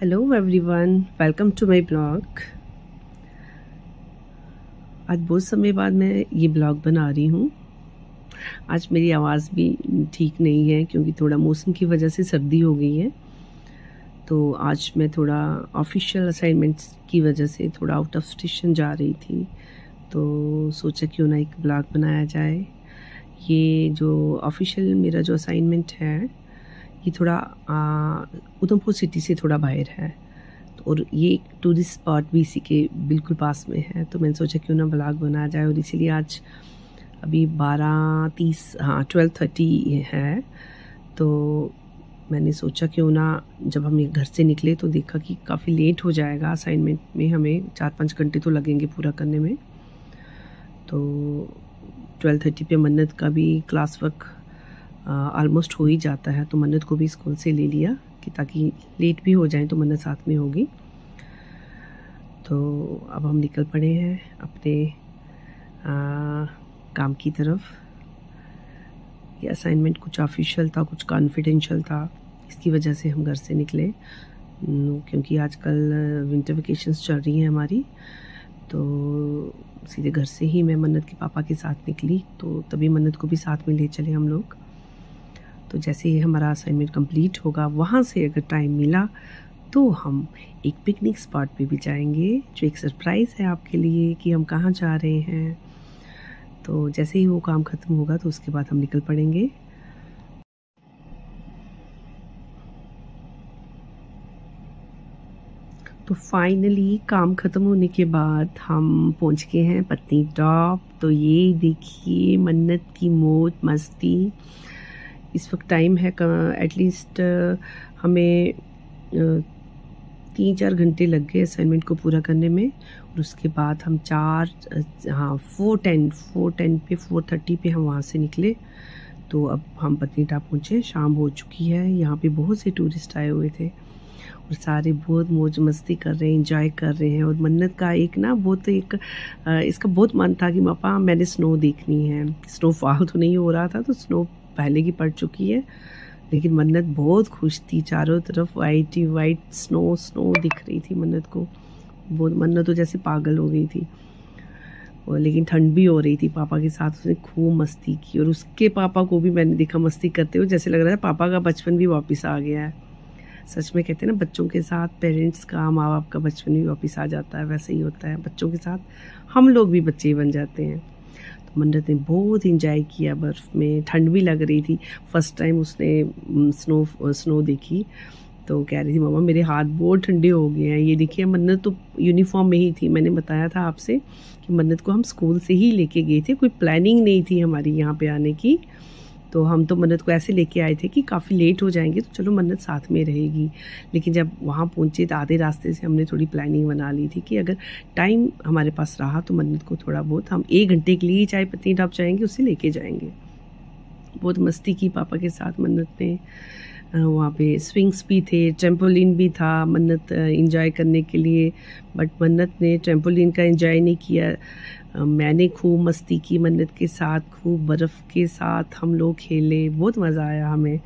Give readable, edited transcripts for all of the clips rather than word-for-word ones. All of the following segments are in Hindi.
Hello everyone, welcome to my blog. आज बहुत समय बाद मैं ये ब्लॉग बना रही हूँ। आज मेरी आवाज़ भी ठीक नहीं है क्योंकि थोड़ा मौसम की वजह से सर्दी हो गई है। तो आज मैं थोड़ा ऑफिशियल असाइनमेंट्स की वजह से थोड़ा आउट ऑफ स्टेशन जा रही थी, तो सोचा क्यों ना एक ब्लॉग बनाया जाए। ये जो ऑफिशियल मेरा जो असाइनमेंट है ये थोड़ा उधमपुर सिटी से थोड़ा बाहर है, और ये एक टूरिस्ट स्पॉट भी इसी के बिल्कुल पास में है। तो मैंने सोचा क्यों ना ब्लॉग बनाया जाए, और इसीलिए आज अभी 12:30 है। तो मैंने सोचा क्यों ना, जब हम घर से निकले तो देखा कि काफ़ी लेट हो जाएगा असाइनमेंट में, हमें 4-5 घंटे तो लगेंगे पूरा करने में। तो 12:30 पे मन्नत का भी क्लास वर्क ऑलमोस्ट हो ही जाता है, तो मन्नत को भी स्कूल से ले लिया कि ताकि लेट भी हो जाए तो मन्नत साथ में होगी। तो अब हम निकल पड़े हैं अपने काम की तरफ। ये असाइनमेंट कुछ ऑफिशियल था, कुछ कॉन्फिडेंशियल था, इसकी वजह से हम घर से निकले क्योंकि आजकल विंटर वेकेशंस चल रही हैं हमारी। तो सीधे घर से ही मैं मन्नत के पापा के साथ निकली, तो तभी मन्नत को भी साथ में ले चले हम लोग। तो जैसे ही हमारा असाइनमेंट कंप्लीट होगा, वहाँ से अगर टाइम मिला तो हम एक पिकनिक स्पॉट पे भी जाएंगे, जो एक सरप्राइज़ है आपके लिए कि हम कहाँ जा रहे हैं। तो जैसे ही वो काम ख़त्म होगा तो उसके बाद हम निकल पड़ेंगे। तो फाइनली काम ख़त्म होने के बाद हम पहुँच गए हैं पत्नीटॉप। तो ये देखिए मन्नत की मौज मस्ती। इस वक्त टाइम है एटलीस्ट हमें 3-4 घंटे लग गए असाइनमेंट को पूरा करने में। और उसके बाद हम 4:30 पे हम वहाँ से निकले। तो अब हम पत्नीटॉप पहुँचे, शाम हो चुकी है। यहाँ पे बहुत से टूरिस्ट आए हुए थे और सारे बहुत मौज मस्ती कर रहे हैं, एंजॉय कर रहे हैं। और मन्नत का इसका बहुत मन था कि पापा मैंने स्नो देखनी है। स्नोफॉल तो नहीं हो रहा था, तो स्नो पहले की पड़ चुकी है, लेकिन मन्नत बहुत खुश थी। चारों तरफ वाइट ही वाइट स्नो दिख रही थी मन्नत को। मन्नत तो जैसे पागल हो गई थी, और लेकिन ठंड भी हो रही थी। पापा के साथ उसने खूब मस्ती की, और उसके पापा को भी मैंने देखा मस्ती करते हुए, जैसे लग रहा था पापा का बचपन भी वापस आ गया है। सच में कहते हैं ना, बच्चों के साथ पेरेंट्स का, माँ बाप का बचपन भी वापस आ जाता है। वैसे ही होता है, बच्चों के साथ हम लोग भी बच्चे ही बन जाते हैं। तो मन्नत ने बहुत इंजॉय किया बर्फ़ में। ठंड भी लग रही थी, फर्स्ट टाइम उसने स्नो देखी। तो कह रही थी मामा मेरे हाथ बहुत ठंडे हो गए हैं। ये देखिए मन्नत तो यूनिफॉर्म में ही थी। मैंने बताया था आपसे कि मन्नत को हम स्कूल से ही लेके गए थे, कोई प्लानिंग नहीं थी हमारी यहाँ पे आने की। तो हम तो मन्नत को ऐसे लेके आए थे कि काफ़ी लेट हो जाएंगे तो चलो मन्नत साथ में रहेगी। लेकिन जब वहाँ पहुँचे तो आधे रास्ते से हमने थोड़ी प्लानिंग बना ली थी कि अगर टाइम हमारे पास रहा तो मन्नत को थोड़ा बहुत हम 1 घंटे के लिए चाहे पत्नीटॉप जाएंगे, उससे लेके जाएंगे। बहुत मस्ती की पापा के साथ मन्नत ने। वहाँ पे स्विंग्स भी थे, ट्रेम्पोलिन भी था मन्नत इंजॉय करने के लिए, बट मन्नत ने ट्रेम्पोलिन का एंजॉय नहीं किया। मैंने खूब मस्ती की मन्नत के साथ, खूब बर्फ़ के साथ हम लोग खेले, बहुत मज़ा आया हमें।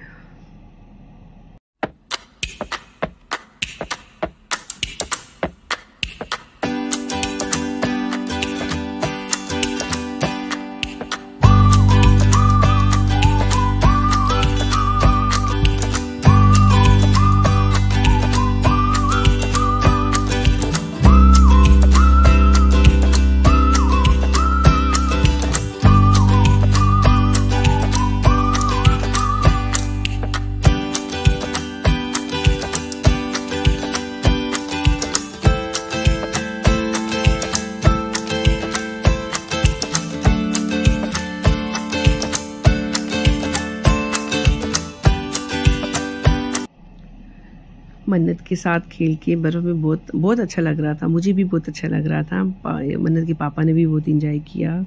मन्नत के साथ खेल के बर्फ़ में बहुत अच्छा लग रहा था। मुझे भी बहुत अच्छा लग रहा था। मन्नत के पापा ने भी बहुत इंजॉय किया।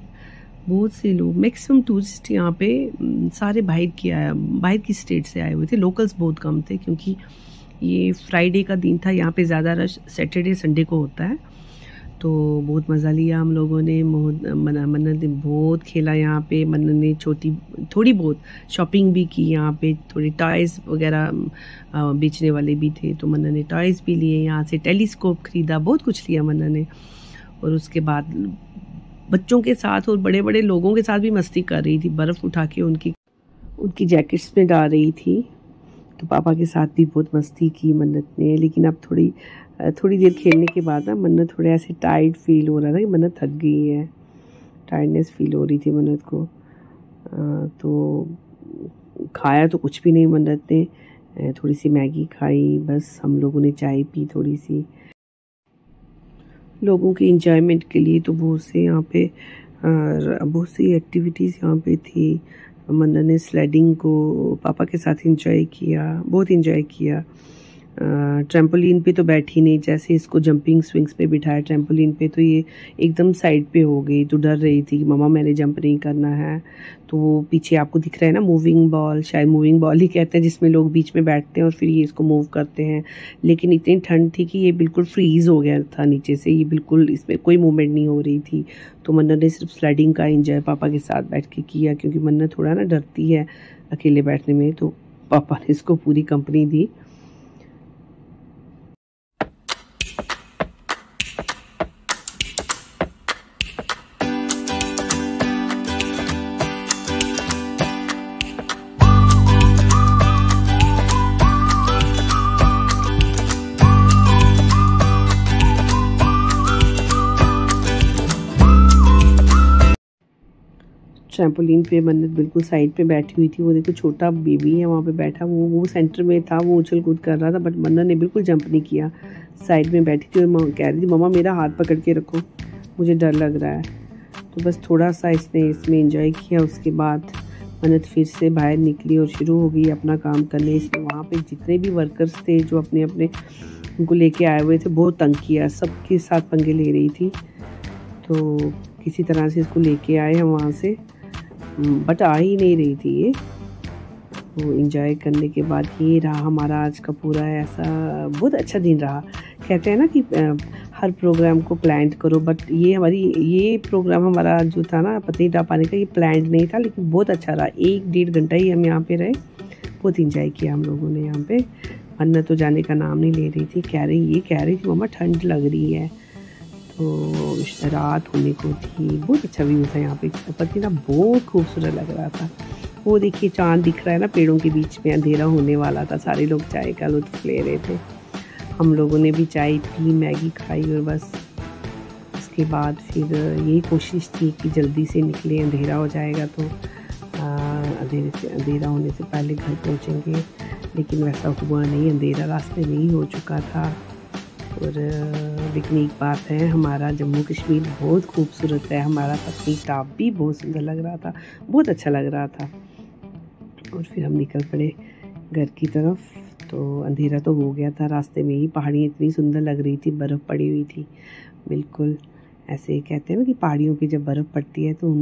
बहुत से लोग, मैक्सिमम टूरिस्ट यहाँ पे सारे बाहर की स्टेट से आए हुए थे। लोकल्स बहुत कम थे क्योंकि ये फ्राइडे का दिन था। यहाँ पे ज़्यादा रश सैटरडे संडे को होता है। तो बहुत मज़ा लिया हम लोगों ने। मन्नत ने बहुत खेला यहाँ पे। मन्नत ने थोड़ी बहुत शॉपिंग भी की यहाँ पे। थोड़ी टॉयज़ वगैरह बेचने वाले भी थे, तो मन्नत ने टॉयज़ भी लिए यहाँ से। टेलीस्कोप ख़रीदा, बहुत कुछ लिया मन्नत ने। और उसके बाद बच्चों के साथ और बड़े बड़े लोगों के साथ भी मस्ती कर रही थी। बर्फ़ उठा के उनकी जैकेट्स में डाल रही थी। तो पापा के साथ भी बहुत मस्ती की मन्नत ने। लेकिन अब थोड़ी देर खेलने के बाद ना मन्नत थोड़ा ऐसे टायर्ड फील हो रहा था कि मन्नत थक गई है। टायर्डनेस फील हो रही थी मन्नत को। तो खाया तो कुछ भी नहीं मन्नत ने। थोड़ी सी मैगी खाई, बस हम लोगों ने चाय पी थोड़ी सी। लोगों के इंजॉयमेंट के लिए तो बहुत सी एक्टिविटीज़ यहाँ पे थी। मन्नत ने स्लाइडिंग को पापा के साथ एंजॉय किया, बहुत एंजॉय किया। ट्रैम्पोलिन पे तो बैठी नहीं, जैसे इसको जंपिंग स्विंग्स पे बिठाया ट्रैम्पोलिन पे तो ये एकदम साइड पे हो गई। तो डर रही थी कि मम्मा मैंने जंप नहीं करना है। तो वो पीछे आपको दिख रहा है ना मूविंग बॉल, शायद मूविंग बॉल ही कहते हैं, जिसमें लोग बीच में बैठते हैं और फिर ये इसको मूव करते हैं। लेकिन इतनी ठंड थी कि ये बिल्कुल फ्रीज़ हो गया था नीचे से, ये बिल्कुल इसमें कोई मूवमेंट नहीं हो रही थी। तो मन्नत ने सिर्फ स्लाइडिंग का एंजॉय पापा के साथ बैठ के किया, क्योंकि मन्नत थोड़ा ना डरती है अकेले बैठने में। तो पापा ने इसको पूरी कंपनी दी। ट्रैम्पोलिन पे मन्नत बिल्कुल साइड पे बैठी हुई थी। वो देखो छोटा बेबी है वहाँ पे बैठा, वो सेंटर में था, वो उछल कूद कर रहा था। बट मन्नत ने बिल्कुल जंप नहीं किया, साइड में बैठी थी और कह रही थी मम्मा मेरा हाथ पकड़ के रखो, मुझे डर लग रहा है। तो बस थोड़ा सा इसमें एंजॉय किया। उसके बाद मन्नत फिर से बाहर निकली और शुरू हो गई अपना काम करने। इसमें वहाँ पे जितने भी वर्कर्स थे जो अपने उनको लेके आए हुए थे, बहुत तंग किया, सबके साथ पंगे ले रही थी। तो किसी तरह से इसको लेके आए हम वहाँ से, बट आ ही नहीं रही थी ये। वो एंजॉय करने के बाद ये रहा हमारा आज का पूरा ऐसा बहुत अच्छा दिन रहा। कहते हैं ना कि हर प्रोग्राम को प्लान करो, बट ये प्रोग्राम हमारा जो था ना पत्नीटॉप आने का, ये प्लान नहीं था, लेकिन बहुत अच्छा रहा। 1-1.5 घंटा ही हम यहाँ पे रहे, बहुत एंजॉय किया हम लोगों ने यहाँ पे। मन्नत तो जाने का नाम नहीं ले रही थी, कह रही थी मम्मा ठंड लग रही है। तो रात होने को थी, बहुत अच्छा व्यू था यहाँ पे। पत्नीटॉप बहुत खूबसूरत लग रहा था। वो देखिए चांद दिख रहा है ना पेड़ों के बीच में, अंधेरा होने वाला था। सारे लोग चाय का लुत्फ़ ले रहे थे। हम लोगों ने भी चाय पी, मैगी खाई और बस उसके बाद फिर यही कोशिश थी कि जल्दी से निकले, अंधेरा हो जाएगा तो अंधेरा होने से पहले घर पहुँचेंगे। लेकिन वैसा हुआ नहीं, अंधेरा रास्ते में ही हो चुका था। और लेकिन एक बात है, हमारा जम्मू कश्मीर बहुत खूबसूरत है। हमारा पत्नीटॉप भी बहुत सुंदर लग रहा था, बहुत अच्छा लग रहा था। और फिर हम निकल पड़े घर की तरफ। तो अंधेरा तो हो गया था रास्ते में ही। पहाड़ियाँ इतनी सुंदर लग रही थी, बर्फ़ पड़ी हुई थी बिल्कुल। ऐसे कहते हैं ना कि पहाड़ियों पे जब बर्फ़ पड़ती है तो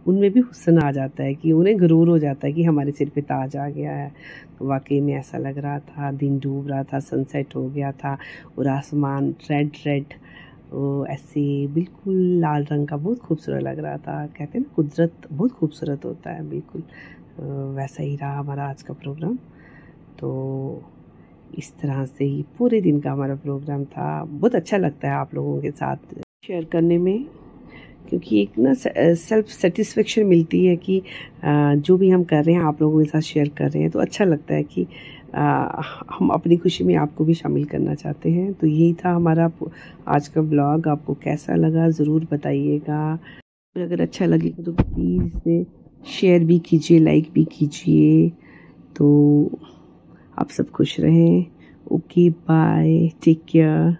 उनमें भी हुस्न आ जाता है, कि उन्हें गुरूर हो जाता है कि हमारे सिर पे ताज आ गया है। तो वाकई में ऐसा लग रहा था। दिन डूब रहा था, सनसेट हो गया था और आसमान रेड वो ऐसे बिल्कुल लाल रंग का बहुत खूबसूरत लग रहा था। कहते हैं ना कुदरत बहुत खूबसूरत होता है, बिल्कुल वैसा ही रहा हमारा आज का प्रोग्राम। तो इस तरह से ही पूरे दिन का हमारा प्रोग्राम था। बहुत अच्छा लगता है आप लोगों के साथ शेयर करने में, क्योंकि एक ना सेल्फ सेटिस्फेक्शन मिलती है कि जो भी हम कर रहे हैं आप लोगों के साथ शेयर कर रहे हैं, तो अच्छा लगता है कि हम अपनी खुशी में आपको भी शामिल करना चाहते हैं। तो यही था हमारा आज का ब्लॉग। आपको कैसा लगा ज़रूर बताइएगा। और अगर अच्छा लगेगा तो प्लीज़ शेयर भी कीजिए, लाइक भी कीजिए। तो आप सब खुश रहें। Okay bye, take care.